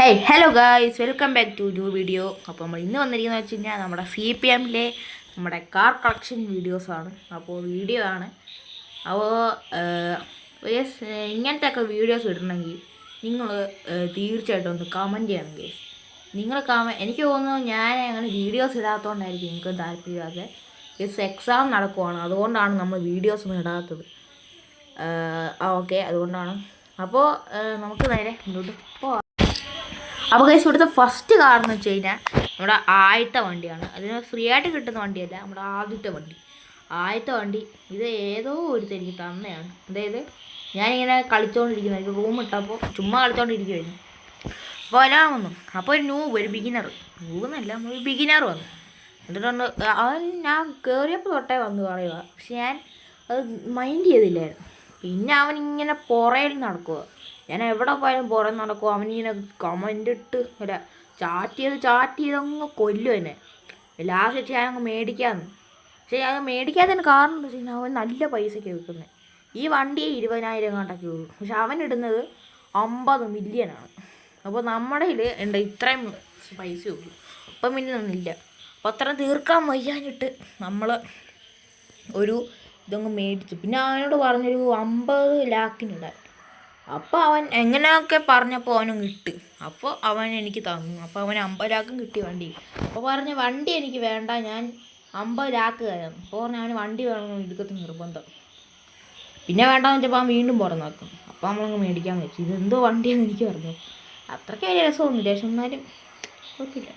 Hey hello guys, welcome back to new video. അപ്പോൾ നമ്മൾ ഇന്ന് വന്നിരിക്കുന്നത് വെച്ച് കഴിഞ്ഞാൽ നമ്മുടെ CPMലെ നമ്മുടെ കാർ കളക്ഷൻ വീഡിയോസാണ്. അപ്പോൾ വീഡിയോ ആണ്. അപ്പോൾ യെസ്, ഇങ്ങനത്തെ ഒക്കെ വീഡിയോസ് ഇടണമെങ്കിൽ നിങ്ങൾ തീർച്ചയായിട്ടും ഒന്ന് കമൻറ്റ് ചെയ്യണം ഗൈസ്. നിങ്ങൾ എനിക്ക് തോന്നുന്നു ഞാൻ അങ്ങനെ വീഡിയോസ് ഇടാത്തതുകൊണ്ടായിരിക്കും നിങ്ങൾക്ക് താല്പര്യമില്ലാതെ. എക്സാം നടക്കുവാണ്, അതുകൊണ്ടാണ് നമ്മൾ വീഡിയോസ് ഒന്നും ഇടാത്തത്. ഓക്കെ, അതുകൊണ്ടാണ്. അപ്പോൾ നമുക്ക് നേരെ മുന്നോട്ട് പോകാം. അപ്പോൾ ഗൈസ്, ഇവിടുത്തെ ഫസ്റ്റ് കാർ എന്ന് വെച്ച് കഴിഞ്ഞാൽ നമ്മുടെ ആദ്യത്തെ വണ്ടിയാണ്. അതിന് ഫ്രീ ആയിട്ട് കിട്ടുന്ന വണ്ടിയല്ല, നമ്മുടെ ആദ്യത്തെ വണ്ടി. ഇത് ഏതോ ഒരുത്തൻ എനിക്ക് തന്നെയാണ്. അതായത് ഞാനിങ്ങനെ കളിച്ചുകൊണ്ടിരിക്കുന്നു, എനിക്ക് റൂം ഇട്ടപ്പോൾ ചുമ്മാ കളിച്ചുകൊണ്ടിരിക്കുമായിരുന്നു. അപ്പോൾ ഒരാൾ വന്നു. അപ്പോൾ ഒരു ബിഗിനർ എന്നല്ല, ഒരു ബിഗിനർ വന്നു. എന്നിട്ടുണ്ട് അവൻ ഞാൻ കയറിയപ്പോൾ തൊട്ടേ വന്ന് പറയുക, പക്ഷെ ഞാൻ അത് മൈൻഡ് ചെയ്തില്ലായിരുന്നു. പിന്നെ അവൻ ഇങ്ങനെ പുറയിൽ നടക്കുക. ഞാൻ എവിടെ പോയാലും പുറം നടക്കും. അവനിങ്ങനെ കമൻ്റ് ഇട്ട് അല്ല ചാറ്റ് ചെയ്ത് അങ്ങ് കൊല്ലും എന്നെ. ലാസ്റ്റ് വെച്ച് ഞാൻ അങ്ങ് മേടിക്കാമെന്ന്. പക്ഷേ ഞാൻ മേടിക്കാത്തതിന് കാരണം എന്താ വെച്ച് കഴിഞ്ഞാൽ അവൻ നല്ല പൈസയ്ക്ക് വിൽക്കുന്നത്. ഈ വണ്ടിയെ 20,000 കണ്ടൊക്കെ ഉള്ളൂ, പക്ഷെ അവൻ ഇടുന്നത് 50 മില്യനാണ്. അപ്പോൾ നമ്മുടെ കയ്യിൽ ഉണ്ട് ഇത്രയും പൈസയുള്ളൂ. അപ്പം പിന്നെ ഒന്നുമില്ല. അപ്പോൾ അത്ര തീർക്കാൻ വയ്യാഞ്ഞിട്ട് നമ്മൾ ഒരു ഇതങ്ങ് മേടിച്ചു. പിന്നെ അവനോട് പറഞ്ഞൊരു 50 ലാഖിനുണ്ടായി. അപ്പോൾ അവൻ എങ്ങനെയൊക്കെ പറഞ്ഞപ്പോൾ അവനങ്ങ് ഇട്ട്. അപ്പോൾ അവൻ എനിക്ക് തന്നു. അപ്പോൾ അവന് 50 ലാഖും കിട്ടി വണ്ടി. അപ്പോൾ പറഞ്ഞ വണ്ടി എനിക്ക് വേണ്ട, ഞാൻ 50 ലാഖ് തരാം. അപ്പോൾ പറഞ്ഞ അവന് വണ്ടി വേണമെന്ന് എടുക്കത്ത് നിർബന്ധം. പിന്നെ വേണ്ടാന്ന് വെച്ചപ്പോൾ അവൻ വീണ്ടും പുറന്നാക്കും. അപ്പോൾ നമ്മളങ്ങ് മേടിക്കാമെന്ന് വെച്ചു. ഇതെന്തോ വണ്ടിയാണെന്ന് എനിക്ക് പറഞ്ഞു. അത്രയ്ക്ക് വലിയ രസമൊന്നുമില്ല, പക്ഷെ എന്നാലും കുഴപ്പമില്ല.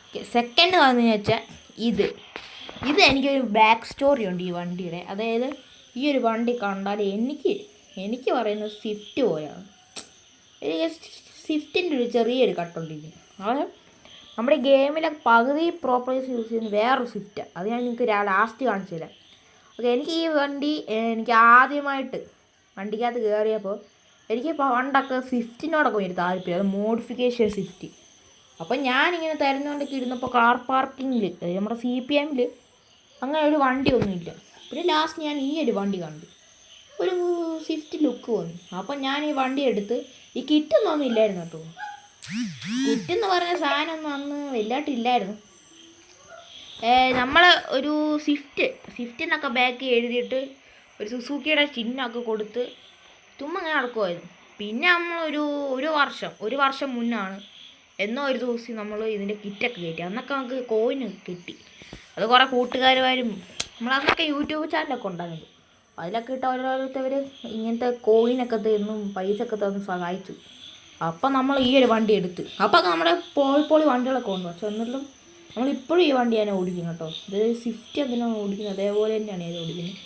ഓക്കെ, സെക്കൻഡ് വന്നു വെച്ചാൽ ഇത് എനിക്കൊരു ബാക്ക് സ്റ്റോറി ഉണ്ട് ഈ വണ്ടിയുടെ. അതായത് ഈ ഒരു വണ്ടി കണ്ടാൽ എനിക്ക് പറയുന്നത് സ്വിഫ്റ്റ് പോലെയാണ്. സ്വിഫ്റ്റിൻ്റെ ഒരു ചെറിയൊരു കട്ടുണ്ടിരിക്കും. അത് നമ്മുടെ ഗെയിമിലെ പകുതി പ്രോപ്പർട്ടീസ് യൂസ് ചെയ്യുന്ന വേറൊരു സ്വിഫ്റ്റാണ്. അത് ഞാൻ നിങ്ങൾക്ക് ലാസ്റ്റ് കാണിച്ചു തരാം. ഓക്കെ, എനിക്ക് ഈ വണ്ടി എനിക്ക് ആദ്യമായിട്ട് വണ്ടിക്കകത്ത് കയറിയപ്പോൾ എനിക്ക് പണ്ടൊക്കെ സ്വിഫ്റ്റിനോടൊക്കെ ഒരു താല്പര്യം, അത് മോഡിഫിക്കേഷൻ സ്വിഫ്റ്റ്. അപ്പം ഞാനിങ്ങനെ തിരഞ്ഞുകൊണ്ടൊക്കെ ഇരുന്നപ്പോൾ കാർ പാർക്കിങ്ങിൽ നമ്മുടെ CPMൽ അങ്ങനെ ഒരു വണ്ടി ഒന്നുമില്ല. പിന്നെ ലാസ്റ്റ് ഞാൻ ഈ ഒരു വണ്ടി കണ്ടു, ഒരു സ്വിഫ്റ്റ് ലുക്ക് വന്നു. അപ്പം ഞാൻ ഈ വണ്ടി എടുത്ത്, ഈ കിറ്റൊന്നും ഇല്ലായിരുന്നു കേട്ടോ. കിറ്റെന്ന് പറഞ്ഞ സാധനമൊന്നും അന്ന് വലുതായിട്ടില്ലായിരുന്നു. നമ്മൾ ഒരു സ്വിഫ്റ്റിനൊക്കെ ബാക്ക് എഴുതിയിട്ട് ഒരു സുസുക്കിയുടെ ചിഹ്നമൊക്കെ കൊടുത്ത് ചുമ്മാ അങ്ങനെ നടക്കുമായിരുന്നു. പിന്നെ നമ്മൾ ഒരു വർഷം മുന്നാണ് എന്നോ ഒരു ദിവസം നമ്മൾ ഇതിൻ്റെ കിറ്റൊക്കെ കയറ്റി. അന്നൊക്കെ നമുക്ക് കോയിന് കിട്ടി. അത് കുറേ കൂട്ടുകാരും നമ്മളന്നൊക്കെ യൂട്യൂബ് ചാനലൊക്കെ ഉണ്ടായിരുന്നു. അതിലൊക്കെ ഇട്ട് ഓരോരുത്തർ ഇങ്ങനത്തെ കോയിനൊക്കെ തരുന്നു, പൈസ ഒക്കെ തന്ന് സഹായിച്ചു. അപ്പം നമ്മൾ ഈ ഒരു വണ്ടി എടുത്ത്, അപ്പം നമ്മുടെ പോളി വണ്ടികളൊക്കെ ഉണ്ട്. പക്ഷെ എന്നിട്ടും നമ്മളിപ്പോഴും ഈ വണ്ടി ഞാൻ ഓടിക്കും കേട്ടോ. ഇത് സ്വിഫ്റ്റ് എന്തിനാണ് ഓടിക്കുന്നത്, അതേപോലെ തന്നെയാണ് ഇത് ഓടിക്കുന്നത്.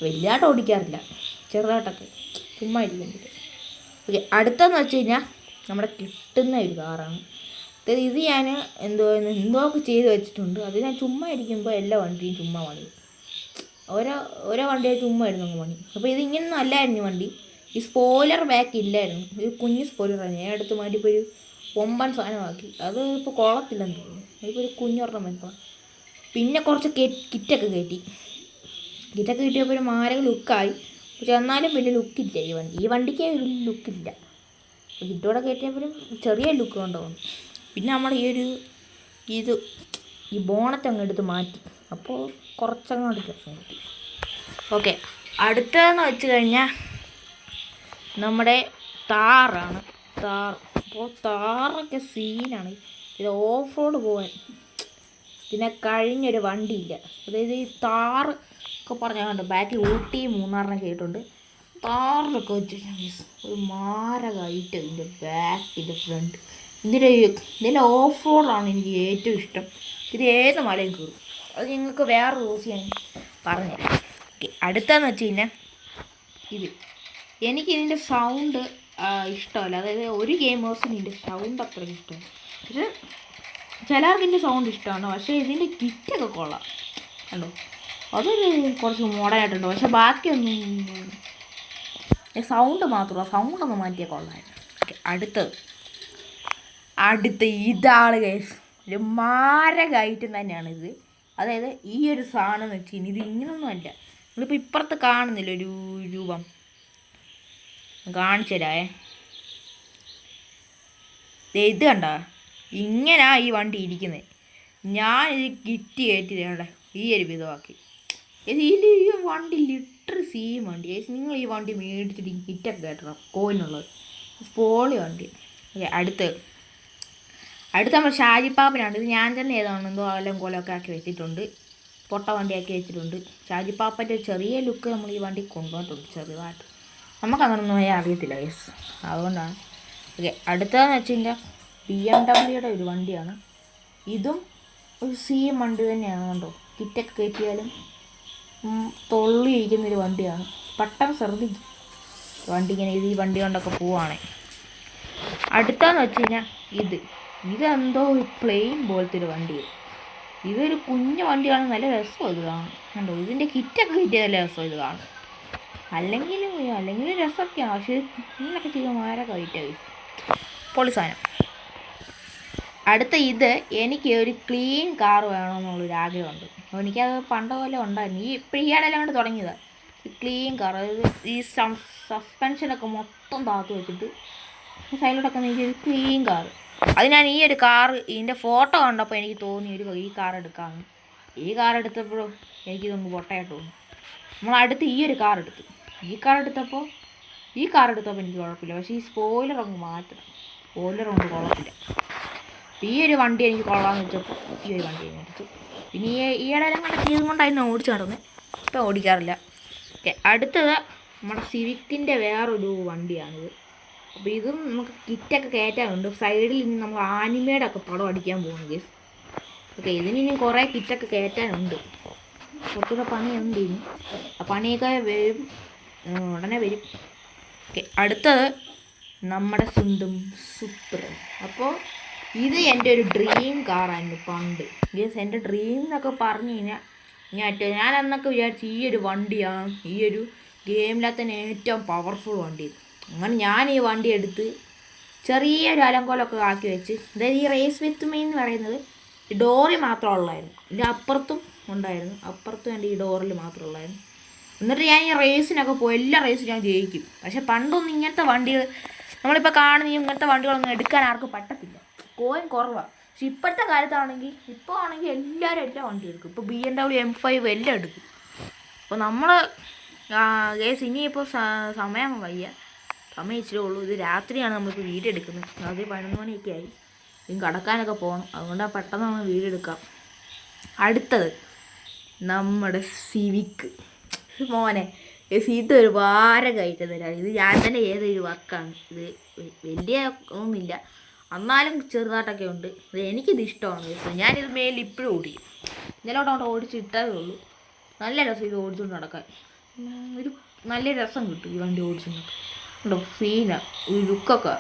വലിയതായിട്ട് ഓടിക്കാറില്ല, ചെറുതായിട്ടൊക്കെ ചുമ്മാ ഇരിക്കുന്നുണ്ട്. ഓക്കെ, അടുത്തെന്ന് വെച്ച് കഴിഞ്ഞാൽ നമ്മുടെ കിട്ടുന്ന ഒരു കാറാണ്. ഇത് ഞാൻ എന്തോ ഒക്കെ ചെയ്ത് വെച്ചിട്ടുണ്ട്. അത് ഞാൻ ചുമ്മാ ഇരിക്കുമ്പോൾ എല്ലാ വണ്ടിയും ചുമ്മാ പണി, ഓരോ വണ്ടിയെ ചുമ്മാ ഇരുന്നു പണി. അപ്പോൾ ഇത് ഇങ്ങനൊന്നും അല്ലായിരുന്നു വണ്ടി. ഈ സ്പോയിലർ ബാക്ക് ഇല്ലായിരുന്നു, ഇത് കുഞ്ഞ് സ്പോയിലറാണ്. ഞാൻ എടുത്ത് മാറ്റിപ്പോൾ ഒരു 9 സാധനമാക്കി. അത് ഇപ്പോൾ കൊള്ളത്തില്ലെന്ന് തോന്നുന്നു. അതിപ്പോൾ ഒരു കുഞ്ഞൊരെണ്ണം വെക്കണം. പിന്നെ കുറച്ച് കിറ്റൊക്കെ കിട്ടിയപ്പോൾ ഒരു മാരക ലുക്കായി. പക്ഷെ എന്നാലും വലിയ ലുക്കില്ല ഈ വണ്ടിക്ക് ഒരു ലുക്കില്ല. കിറ്റോടെ കയറ്റിയപ്പോഴും ചെറിയ ലുക്ക് കൊണ്ടുപോകുന്നു. പിന്നെ നമ്മൾ ഈ ബോണറ്റ് അങ്ങ് എടുത്ത് മാറ്റി. അപ്പോൾ കുറച്ചങ്ങോട്ട് രസം കിട്ടി. ഓക്കെ, അടുത്തതെന്ന് വെച്ച് കഴിഞ്ഞാൽ നമ്മുടെ താറാണ്. അപ്പോൾ താറൊക്കെ സീനാണ്. ഇത് ഓഫ് റോഡ് പോകാൻ പിന്നെ കഴിഞ്ഞൊരു വണ്ടിയില്ല. അതായത് ഈ താറ് ഒക്കെ പറഞ്ഞാൽ കണ്ട് ബാക്കിൽ ഊട്ടി മൂന്നാറിനെ കേട്ടിട്ടുണ്ട്. താറിനൊക്കെ വെച്ച് ഒരു മാരകമായിട്ട് ഇതിൻ്റെ ബാക്കിൻ്റെ ഫ്രണ്ട് ഇതിൻ്റെ ഓഫ് റോഡാണ് എനിക്ക് ഏറ്റവും ഇഷ്ടം. ഇത് ഏത് മലയും കയറും. അത് നിങ്ങൾക്ക് വേറെ ദിവസം ഞാൻ പറഞ്ഞുതരാം. ഓക്കെ, അടുത്തതെന്ന് വെച്ച് കഴിഞ്ഞാൽ എനിക്കിതിൻ്റെ സൗണ്ട് ഇഷ്ടമല്ല. അതായത് ഒരു ഗെയിമേഴ്സിന് ഇതിൻ്റെ സൗണ്ട് അത്രയ്ക്ക് ഇഷ്ടമാണ്. പക്ഷേ ചിലർക്ക് ഇതിൻ്റെ സൗണ്ട് ഇഷ്ടമാണ്. പക്ഷേ ഇതിൻ്റെ കിറ്റൊക്കെ കൊള്ളാം കണ്ടോ. അതൊരു കുറച്ച് മോഡേണായിട്ടുണ്ട്. പക്ഷേ ബാക്കിയൊന്നും സൗണ്ട് മാത്രമല്ല, സൗണ്ടൊന്നും മാറ്റിയാൽ കൊള്ളായിരുന്നു. ഓക്കെ, അടുത്ത ഇതാണ് ഗൈസ്, ഒരു മാരക തന്നെയാണിത്. അതായത് ഈ ഒരു സാധനം എന്ന് വെച്ച് കഴിഞ്ഞാൽ ഇത് ഇങ്ങനൊന്നും അല്ല. നമ്മളിപ്പോൾ ഇപ്പുറത്ത് കാണുന്നില്ല ഒരു രൂപം, കാണിച്ചു തരാമേ. ഇത് കണ്ട ഇങ്ങനാ ഈ വണ്ടി ഇരിക്കുന്നത്. ഞാൻ ഇത് കിറ്റ് കയറ്റി തേണ്ട ഈ ഒരു വിധമാക്കി. ഇതിൽ ഈ വണ്ടി ലിറ്റർ സീം വണ്ടി. നിങ്ങൾ ഈ വണ്ടി മേടിച്ചിട്ട് ഈ കിറ്റൊക്കെ കേട്ടണം കോയിനുള്ളത്. പോളി വണ്ടി. ഓക്കെ, അടുത്ത നമ്മൾ ഷാജിപ്പാപ്പനാണ്. ഇത് ഞാൻ തന്നെ ഏതാണ് എന്തോ അലം കോലമൊക്കെ ആക്കി വെച്ചിട്ടുണ്ട്. പൊട്ട വണ്ടിയാക്കി വെച്ചിട്ടുണ്ട്. ഷാജിപ്പാപ്പൻ്റെ ചെറിയ ലുക്ക് നമ്മൾ ഈ വണ്ടി കൊണ്ടുപോയിട്ടുണ്ട് ചെറുതായിട്ട്. നമുക്കങ്ങനൊന്നും അറിയത്തില്ല ഗൈസ്, അതുകൊണ്ടാണ്. ഓക്കെ, അടുത്തതെന്ന് വെച്ച് കഴിഞ്ഞാൽ BMW ഒരു വണ്ടിയാണ്. ഇതും ഒരു സെയിം വണ്ടി തന്നെയാണ്. കണ്ടോ, കിറ്റൊക്കെ കയറ്റിയാലും തൊള്ളിയിരിക്കുന്നൊരു വണ്ടിയാണ്. പെട്ടെന്ന് ശ്രദ്ധിക്കും വണ്ടി ഇങ്ങനെ ഈ വണ്ടി കൊണ്ടൊക്കെ പോവുകയാണെ. അടുത്തതെന്ന് വെച്ച് കഴിഞ്ഞാൽ ഇതെന്തോ ഒരു പ്ലെയിൻ പോലത്തെ ഒരു വണ്ടി. ഇതൊരു കുഞ്ഞു വണ്ടിയാണ്. നല്ല രസം ഇത് കാണും. കണ്ടോ, ഇതിൻ്റെ കിറ്റൊക്കെ കിട്ടിയ നല്ല രസം ഇത് കാണും. അല്ലെങ്കിൽ രസമൊക്കെയാണ്, പക്ഷേ ഇങ്ങനൊക്കെ ചെയ്യുമ്പോൾ മാരൊക്കെ കിട്ടിയ പൊളി സാധനം. അടുത്ത എനിക്ക് ഒരു ക്ലീൻ കാർ വേണമെന്നുള്ളൊരു ആഗ്രഹമുണ്ട്. എനിക്കത് പണ്ട് പോലെ ഉണ്ടായിരുന്നു. ഈ ഇടയിലും കൊണ്ട് തുടങ്ങിയതാണ് ഈ ക്ലീൻ കാർ. അതായത് ഈ സസ്പെൻഷനൊക്കെ മൊത്തം താത്തു വെച്ചിട്ട് സൈഡിലോട്ടൊക്കെ നീക്കി ഒരു ക്ലീൻ കാർ. അത് ഞാൻ ഈ ഒരു കാർ ഇതിൻ്റെ ഫോട്ടോ കണ്ടപ്പോൾ എനിക്ക് തോന്നി ഈ കാർ എടുക്കാമെന്ന്. ഈ കാർ എടുത്തപ്പോഴും എനിക്കിതൊന്ന് പൊട്ടയായിട്ട് തോന്നി. നമ്മളടുത്ത് ഈ കാർ എടുത്തപ്പോൾ എനിക്ക് കുഴപ്പമില്ല. പക്ഷേ ഈ സ്പോയിലർ അങ്ങ് മാറ്റണം. സ്പോയിലർ കൊണ്ട് കുഴപ്പമില്ല. ഈ ഒരു വണ്ടി എനിക്ക് കൊള്ളാമെന്ന് വെച്ചപ്പോൾ ഈ ഒരു വണ്ടി എടുത്തു. പിന്നെ ഈ ഇടയിലും കണ്ടൊക്കെ ഇതും കൊണ്ടായിരുന്നു ഓടിച്ചു നടന്നത്. ഇപ്പം ഓടിക്കാറില്ല. ഓക്കെ, അടുത്തത് നമ്മുടെ സിവിക്കിൻ്റെ വേറൊരു വണ്ടിയാണിത്. അപ്പോൾ ഇതും നമുക്ക് കിറ്റൊക്കെ കയറ്റാനുണ്ട്. സൈഡിൽ ഇനി നമ്മൾ ആനിമയുടെ ഒക്കെ പടം അടിക്കാൻ പോകുന്നു ഗൈസ്. ഓക്കെ, ഇതിനി കുറേ കിറ്റൊക്കെ കയറ്റാനുണ്ട്. കുറച്ചുകൂടെ പണിയുണ്ട് ഇനി. ആ പണിയൊക്കെ വരും, ഉടനെ വരും. ഓക്കെ, അടുത്തത് നമ്മുടെ സ്വന്തം സൂപ്പർ. അപ്പോൾ ഇത് എൻ്റെ ഒരു ഡ്രീം കാറായിരുന്നു പണ്ട് ഗൈസ്. എൻ്റെ ഡ്രീം എന്നൊക്കെ പറഞ്ഞു കഴിഞ്ഞാൽ ഞാൻ അന്നൊക്കെ വിചാരിച്ചു ഈ ഒരു വണ്ടിയാണ് ഈ ഒരു ഗെയിമിനകത്ത് തന്നെ ഏറ്റവും പവർഫുൾ വണ്ടി. അങ്ങനെ ഞാൻ ഈ വണ്ടി എടുത്ത് ചെറിയൊരു അലങ്കോലമൊക്കെ ആക്കി വെച്ച്. അതായത് ഈ റേസ് വിത്ത് മീ എന്ന് പറയുന്നത് ഈ ഡോറിൽ മാത്രം ഉള്ളായിരുന്നു. ഇതിൻ്റെ അപ്പുറത്തും ഉണ്ടായിരുന്നു, അപ്പുറത്തും എൻ്റെ ഈ ഡോറിൽ മാത്രം ഉള്ളായിരുന്നു. എന്നിട്ട് ഞാൻ ഈ റേസിനൊക്കെ പോയി എല്ലാ റേസും ഞാൻ ജയിക്കും. പക്ഷെ പണ്ടൊന്നും ഇങ്ങനത്തെ വണ്ടികൾ നമ്മളിപ്പോൾ കാണുന്ന ഇങ്ങനത്തെ വണ്ടികളൊന്നും എടുക്കാൻ ആർക്കും പറ്റത്തില്ല, കോയിൻ കുറവാണ്. പക്ഷെ ഇപ്പോഴത്തെ കാലത്താണെങ്കിൽ എല്ലാവരും എല്ലാ വണ്ടി എടുക്കും. ഇപ്പോൾ BMW M5 എല്ലാം എടുക്കും. അപ്പോൾ നമ്മൾ ഗേസ് ഇനിയിപ്പോൾ സമയം ഇച്ചിരി ഉള്ളൂ. ഇത് രാത്രിയാണ് നമ്മളിപ്പോൾ വീഡിയോ എടുക്കുന്നത്. രാത്രി 11 മണിയൊക്കെ ആയി. ഇനി കടക്കാനൊക്കെ പോകണം. അതുകൊണ്ടാണ് പെട്ടെന്ന് നമ്മൾ വീഡിയോ എടുക്കാം. അടുത്തത് നമ്മുടെ സിവിക്ക്. മോനെ ഇത് ഒരു ഭാരം കയറ്റം തരാം. ഇത് ഞാൻ തന്നെ ഏതൊരു വർക്കാണ്. ഇത് വലിയ ഒന്നുമില്ല, എന്നാലും ചെറുതായിട്ടൊക്കെ ഉണ്ട്. ഇത് എനിക്കിത് ഇഷ്ടമാണ്. ഞാനിത് മേലിൽ ഇപ്പോഴും ഓടിക്കും. ഇന്നലോട്ട് ഓടിച്ചിട്ടതേ ഉള്ളൂ. നല്ല രസം ഇത് ഓടിച്ചുകൊണ്ട് നടക്കാൻ. ഒരു നല്ല രസം കിട്ടും ഈ വണ്ടി ഓടിച്ചുകൊണ്ട്. ഉണ്ടോ സീന ഒരു ലുക്കൊക്കെ.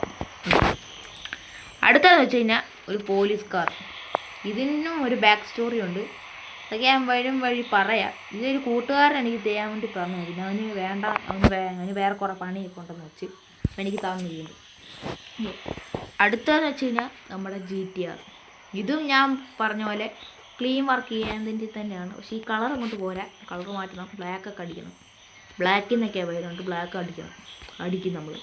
അടുത്തതെന്ന് വെച്ച് കഴിഞ്ഞാൽ ഒരു പോലീസ് കാർ. ഇതിനും ഒരു ബാക്ക് സ്റ്റോറി ഉണ്ട്. അതൊക്കെ ഞാൻ വഴി പറയാം. ഇതൊരു കൂട്ടുകാരൻ എനിക്ക് ചെയ്യാൻ വേണ്ടി പറഞ്ഞു. അവന് വേണ്ട, അവന് വേറെ കുറേ പണിയൊക്കെ ഉണ്ടെന്ന് വെച്ച് എനിക്ക് തന്നിട്ടുണ്ട്. അടുത്തതെന്ന് വെച്ച് കഴിഞ്ഞാൽ നമ്മുടെ GTR. ഇതും ഞാൻ പറഞ്ഞ പോലെ ക്ലീൻ വർക്ക് ചെയ്യുന്നതിൻ്റെ തന്നെയാണ്. പക്ഷേ ഈ കളർ അങ്ങോട്ട് പോരാ, കളർ മാറ്റണം, ബ്ലാക്കൊക്കെ അടിക്കണം. ബ്ലാക്കിൽ നിന്നൊക്കെയാണ് വരുന്നുണ്ട്, ബ്ലാക്ക് അടിക്കും നമ്മൾ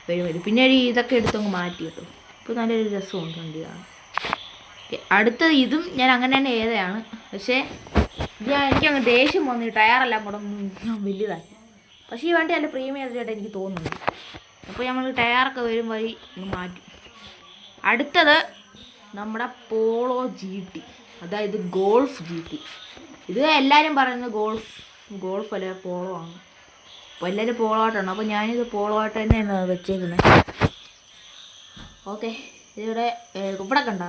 വരും. പിന്നെ ഇതൊക്കെ എടുത്തങ്ങ് മാറ്റി കേട്ടോ. ഇപ്പോൾ നല്ലൊരു രസമുണ്ട് വണ്ടിയാണ്. അടുത്തത് ഇതും ഞാൻ അങ്ങനെ തന്നെ ഏതാണ്. പക്ഷേ എനിക്കങ്ങ് ദേഷ്യം വന്നു, ടയറെല്ലാം കൂടെ വലുതായി. പക്ഷേ ഈ വണ്ടി നല്ല പ്രീമിയം ആയിട്ട് എനിക്ക് തോന്നുന്നു. അപ്പോൾ നമ്മൾ ടയറൊക്കെ വരും വഴി മാറ്റി. അടുത്തത് നമ്മുടെ പോളോ GT, അതായത് ഗോൾഫ് GT. ഇത് എല്ലാവരും പറയുന്നത് ഗോൾഫ് അല്ല പോളോ ആണ്. അപ്പോൾ എല്ലാവരും പോളോ ആയിട്ടാണ്. അപ്പോൾ ഞാനിത് പോളോ ആയിട്ട് തന്നെയാണ് വെച്ചേക്കുന്നത്. ഓക്കെ, ഇവിടെ കണ്ട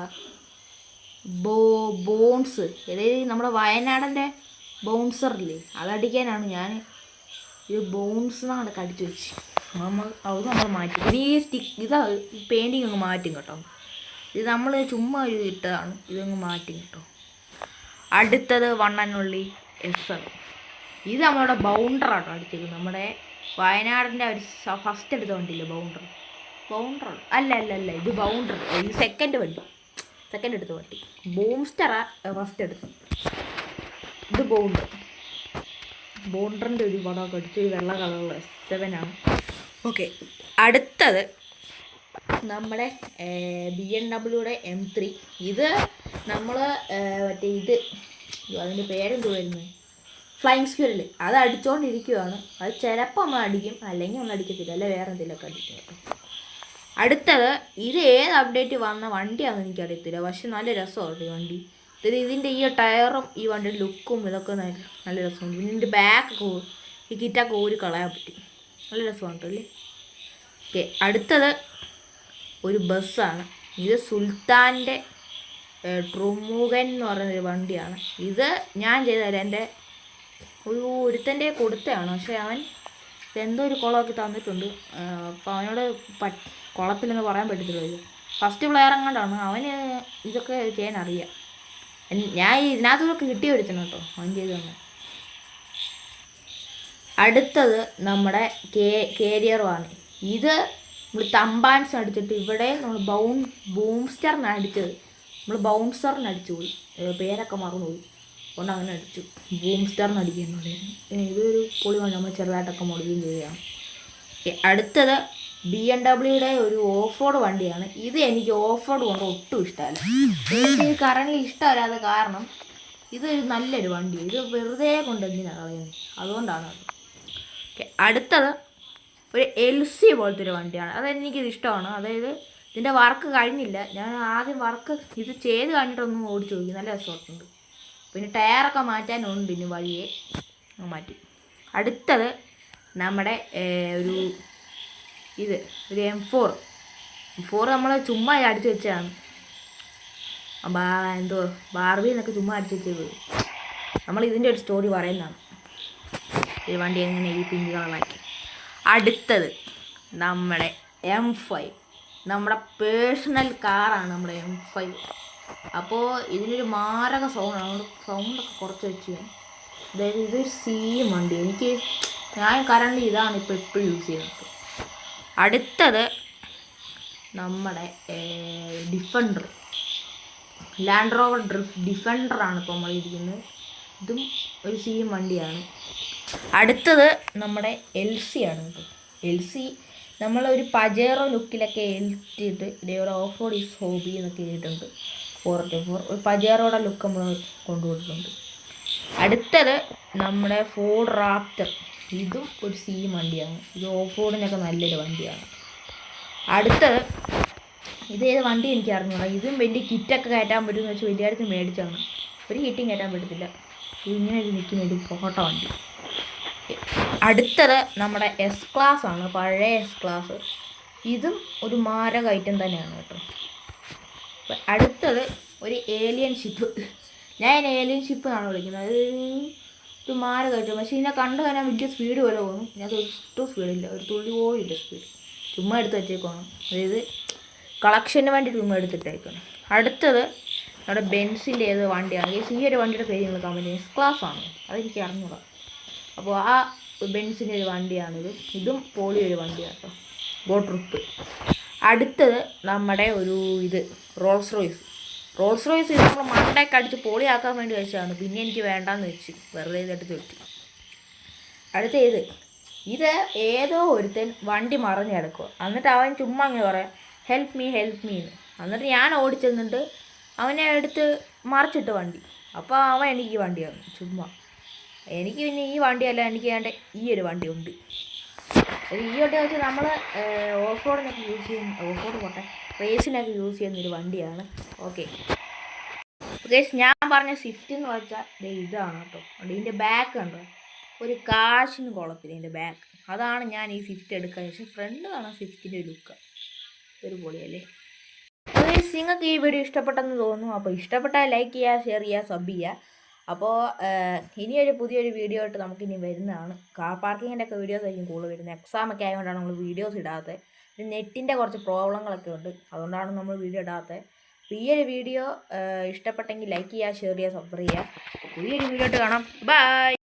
ബോൺസ്, അതായത് നമ്മുടെ വയനാടിൻ്റെ ബൗൺസറില്ലേ അതടിക്കാനാണ് ഞാൻ ഇത് ബോൺസ് എന്നാണ് കടിച്ചു വെച്ച്. നമ്മൾ മാറ്റി. ഇനി ഈ പെയിൻറ്റിങ് അങ്ങ് മാറ്റും കേട്ടോ. ഇത് നമ്മൾ ചുമ്മാ ഒരു ഇട്ടതാണ്, ഇതങ്ങ് മാറ്റും കേട്ടോ. അടുത്തത് വണ്ണനുള്ളി SR. ഇത് നമ്മളുടെ ബൗണ്ടറാട്ടോ അടിച്ചേക്കുന്നത്. നമ്മുടെ വയനാടിൻ്റെ ഒരു ഫസ്റ്റ് എടുത്ത വണ്ടിയില്ലേ ബൗണ്ടർ അല്ല ഇത് ബൗണ്ടർ. ഇത് സെക്കൻഡ് എടുത്ത വണ്ടി. ബൂംസ്റ്ററാ ഫസ്റ്റ് എടുത്തത്. ഇത് ബൗണ്ടറിൻ്റെ ഒരു പടമൊക്കെ അടിച്ച് വെള്ള കളറുള്ള S7 ആണ്. ഓക്കെ, അടുത്തത് നമ്മുടെ BMW M3. ഇത് നമ്മൾ മറ്റേ ഇത് അതിൻ്റെ പേരെന്തുവായിരുന്നു, ഫ്ലൈങ് സ്ക്വിറൽ. അത് അടിച്ചുകൊണ്ടിരിക്കുകയാണ്. അത് ചിലപ്പോൾ ഒന്ന് അടിക്കും, അല്ലെങ്കിൽ ഒന്നും അടിക്കത്തില്ല, അല്ലെ വേറെ എന്തെങ്കിലുമൊക്കെ അടിക്കും കേട്ടോ. അടുത്തത് ഇത് ഏത് അപ്ഡേറ്റ് വന്ന വണ്ടിയാണെന്ന് എനിക്കറിയത്തില്ല, പക്ഷെ നല്ല രസമാണ് ഈ വണ്ടി. ഇതിൻ്റെ ഈ ടയറും ഈ വണ്ടിയുടെ ലുക്കും ഇതൊക്കെ നല്ല രസമുണ്ട്. ഇതിൻ്റെ ബാക്കൊക്കെ ഈ കിറ്റൊക്കെ ഊരി കളയാൻ പറ്റും, നല്ല രസമുണ്ട് അല്ലേ. ഓക്കെ, അടുത്തത് ഒരു ബസ്സാണ്. ഇത് സുൽത്താൻ്റെ ട്രുമുഖൻ എന്ന് പറയുന്നൊരു വണ്ടിയാണ്. ഇത് ഞാൻ ചെയ്തതല്ല, എൻ്റെ ഒരുത്തൻ്റെ കൊടുത്തതാണ്. പക്ഷേ അവൻ എന്തോ ഒരു കുളമൊക്കെ തന്നിട്ടുണ്ട്. അപ്പോൾ അവനോട് കുളത്തിലെന്ന് പറയാൻ പറ്റത്തില്ലല്ലോ. ഫസ്റ്റ് പ്ലെയർ എങ്ങാണ്ടാണ്, അവന് ഇതൊക്കെ ചെയ്യാൻ അറിയാം. ഞാൻ ഇതിനകത്തൊക്കെ കിട്ടി വരുത്തണം കേട്ടോ, അവൻ ചെയ്ത് തന്നെ. അടുത്തത് നമ്മുടെ കേരിയറുമാണ്. ഇത് നമ്മൾ തമ്പാൻസ് അടിച്ചിട്ട് ഇവിടെ നമ്മൾ ബൂംസ്റ്ററിന് അടിച്ചത്. നമ്മൾ ബൗൺസറിന് അടിച്ചു പോയി, പേരൊക്കെ മറന്നുപോയി, അതുകൊണ്ട് അങ്ങനെ അടിച്ചു. ബൂംസ്റ്ററിന് അടിക്കുന്നുണ്ട്. ഇതൊരു പൊളി വണ്ടി, നമ്മൾ ചെറുതായിട്ടൊക്കെ മോഡിഫൈ ചെയ്യുകയാണ്. അടുത്തത് BMW ഒരു ഓഫ് റോഡ് വണ്ടിയാണ്. ഇത് എനിക്ക് ഓഫ് റോഡ് കൊണ്ട് ഒട്ടും ഇഷ്ടമല്ല. എനിക്ക് കറണ്ട് ഇഷ്ടമല്ലാതെ കാരണം ഇതൊരു നല്ലൊരു വണ്ടി, ഇത് വെറുതെ കൊണ്ട് എന്തിനാണ് കളയുന്നത്, അതുകൊണ്ടാണ് അത്. ഓക്കെ, അടുത്തത് ഒരു LC പോലത്തെ ഒരു വണ്ടിയാണ്. അതെനിക്കിത് ഇഷ്ടമാണ്. അതായത് ഇതിൻ്റെ വർക്ക് കഴിഞ്ഞില്ല, ഞാൻ ആദ്യം വർക്ക് ഇത് ചെയ്ത് കഴിഞ്ഞിട്ടൊന്നും ഓടിച്ചു നോക്കി, നല്ല രസമുണ്ട്. പിന്നെ ടയറൊക്കെ മാറ്റാനുണ്ട്, ഇനി വഴിയെ മാറ്റി. അടുത്തത് നമ്മുടെ ഒരു M4 നമ്മൾ ചുമ്മാ അടിച്ചു വെച്ചതാണ്. എന്തോ ബാർബി എന്നൊക്കെ ചുമ്മാ അടിച്ചു വെച്ചത്. നമ്മൾ ഇതിൻ്റെ ഒരു സ്റ്റോറി പറയുന്നതാണ്, ഈ വണ്ടി എങ്ങനെ ഈ പിങ്ക് കളറാക്കി. അടുത്തത് നമ്മുടെ M5, നമ്മുടെ പേഴ്സണൽ കാറാണ് നമ്മുടെ M5. അപ്പോൾ ഇതിനൊരു മാരക സൗണ്ടാണ്, അതുകൊണ്ട് സൗണ്ടൊക്കെ കുറച്ച് വെച്ച് ഞാൻ. അതായത് ഇതൊരു വണ്ടി, ഞാൻ കറണ്ട് ഇതാണ് ഇപ്പോൾ എപ്പോഴും യൂസ് ചെയ്യുന്നത്. അടുത്തത് നമ്മുടെ ഡിഫൻഡർ, ലാൻഡ് റോവർ ഡിഫൻഡറാണ് ഇപ്പോൾ നമ്മൾ ഇരിക്കുന്നത്. ഇതും ഒരു വണ്ടിയാണ്. അടുത്തത് നമ്മുടെ LC ആണ് കേട്ടോ. LC നമ്മളൊരു പജേറോ ലുക്കിലൊക്കെ എഴുതിയിട്ട് ഇതേപോലെ ഓഫ് റോഡ് ഈസ് ഹോബി എന്നൊക്കെ എഴുതിയിട്ടുണ്ട്. 4x4 ഒരു പജേറോയുടെ ലുക്ക് നമ്മൾ കൊണ്ടുപോയിട്ടുണ്ട്. അടുത്തത് നമ്മുടെ ഫോർഡ് റാപ്റ്റർ, ഇതും ഒരു വണ്ടിയാണ്. ഇത് ഓഫ് റോഡിനൊക്കെ നല്ലൊരു വണ്ടിയാണ്. അടുത്തത് ഇതേത് വണ്ടി എനിക്ക് അറിഞ്ഞൂടാ. ഇതും വലിയ കിറ്റൊക്കെ കയറ്റാൻ പറ്റുമെന്ന് വെച്ചാൽ വലിയ അടുത്ത് മേടിച്ചാണ്. ഒരു കിറ്റും കയറ്റാൻ പറ്റത്തില്ല, ഇങ്ങനെ ഒരു നിൽക്കുന്ന ഒരു പോട്ട വണ്ടി. അടുത്തത് നമ്മുടെ S-Class ആണ്, പഴയ S-Class. ഇതും ഒരു മാരക ഐറ്റം തന്നെയാണ് കേട്ടോ. അടുത്തത് ഒരു ഏലിയൻ ഷിപ്പ്, ഞാൻ ഏലിയൻ ഷിപ്പ് എന്നാണ് വിളിക്കുന്നത്. അത് ഒരു മാരക ഐറ്റം, പക്ഷേ ഇതിനെ കണ്ടു കഴിഞ്ഞാൽ വലിയ സ്പീഡ് പോലെ തോന്നും. ഇതിനകത്ത് ഒട്ടും സ്പീഡില്ല, ഒരു തുള്ളി പോലും ഇല്ല സ്പീഡ്, ചുമ്മാ എടുത്ത് വെച്ചേക്കണം. അതായത് കളക്ഷന് വേണ്ടി ചുമ്മാ എടുത്തിട്ടേക്കണം. അടുത്തത് നമ്മുടെ ബെൻസിൻ്റെ ഏത് വണ്ടിയാണ്. ഈ ഒരു വണ്ടിയുടെ പേര് നിങ്ങൾ കമ്പനി S-Class ആണ്, അതെനിക്ക് അറിഞ്ഞൂടാ. അപ്പോൾ ആ ബെൻസിൻ്റെ ഒരു വണ്ടിയാണിത്. ഇതും പോളി ഒരു വണ്ടിയാണ് കേട്ടോ, ഗോ ട്രിപ്പ്. അടുത്തത് നമ്മുടെ റോൾസ് റോയ്സ് ഇത് നമ്മൾ മണ്ടയൊക്കെ അടിച്ച് പൊളിയാക്കാൻ വേണ്ടി വെച്ചതാണ്. പിന്നെ എനിക്ക് വേണ്ടാന്ന് വെച്ച് വെറുതെ ഇതായിട്ട് തെറ്റി. അടുത്ത ഇത് ഏതോ ഒരുത്തൻ വണ്ടി മറിഞ്ഞ് കിടക്കുക. എന്നിട്ട് അവൻ ചുമ്മാ അങ്ങനെ പറയാം ഹെൽപ്പ് മീ എന്ന്. എന്നിട്ട് ഞാൻ ഓടിച്ചെന്നിട്ട് അവനെ എടുത്ത് മറിച്ചിട്ട് വണ്ടി. അപ്പോൾ അവൻ എനിക്ക് ഈ വണ്ടിയാണ് ചുമ്മാ. എനിക്ക് പിന്നെ ഈ വണ്ടിയല്ല, എനിക്ക് വേണ്ട ഈ ഒരു വണ്ടി ഉണ്ട്. ഈ വണ്ടി വെച്ചാൽ നമ്മൾ ഓഫ് റോഡിനൊക്കെ റേസിനൊക്കെ യൂസ് ചെയ്യുന്നൊരു വണ്ടിയാണ്. ഓക്കെ ഗൈസ്, ഞാൻ പറഞ്ഞ സ്വിഫ്റ്റ് എന്ന് വെച്ചാൽ ഇതാണ് കേട്ടോ. ഇതിൻ്റെ ബാക്ക് കണ്ടോ, ഒരു കാശിന് കുളത്തിൽ ഇതിൻ്റെ ബാക്ക്. അതാണ് ഞാൻ ഈ സ്വിഫ്റ്റ് എടുക്കാൻ. പക്ഷേ ഫ്രണ്ട് കാണാൻ സ്വിഫ്റ്റിൻ്റെ ലുക്ക് ഒരു പൊളിയല്ലേ. ഗൈസ്, നിങ്ങൾക്ക് ഈ വീഡിയോ ഇഷ്ടപ്പെട്ടെന്ന് തോന്നുന്നു. അപ്പോൾ ഇഷ്ടപ്പെട്ടാൽ ലൈക്ക് ചെയ്യുക, ഷെയർ ചെയ്യുക, സബ് ചെയ്യുക. അപ്പോൾ ഇനിയൊരു പുതിയൊരു വീഡിയോ ആയിട്ട് നമുക്കിനി വരുന്നതാണ്. കാർ പാർക്കിങ്ങിൻ്റെ ഒക്കെ വീഡിയോസ് ആയിരിക്കും കൂടുതൽ വരുന്നത്. എക്സാമൊക്കെ ആയതുകൊണ്ടാണ് നമ്മൾ വീഡിയോസ് ഇടാത്തത്. നെറ്റിൻ്റെ കുറച്ച് പ്രോബ്ലങ്ങളൊക്കെ ഉണ്ട്, അതുകൊണ്ടാണ് നമ്മൾ വീഡിയോ ഇടാത്തത്. അപ്പോൾ ഈ ഒരു വീഡിയോ ഇഷ്ടപ്പെട്ടെങ്കിൽ ലൈക്ക് ചെയ്യുക, ഷെയർ ചെയ്യുക, സബ്സ്ക്രൈബ് ചെയ്യുക. പുതിയൊരു വീഡിയോ ആയിട്ട് കാണാം. ബൈ.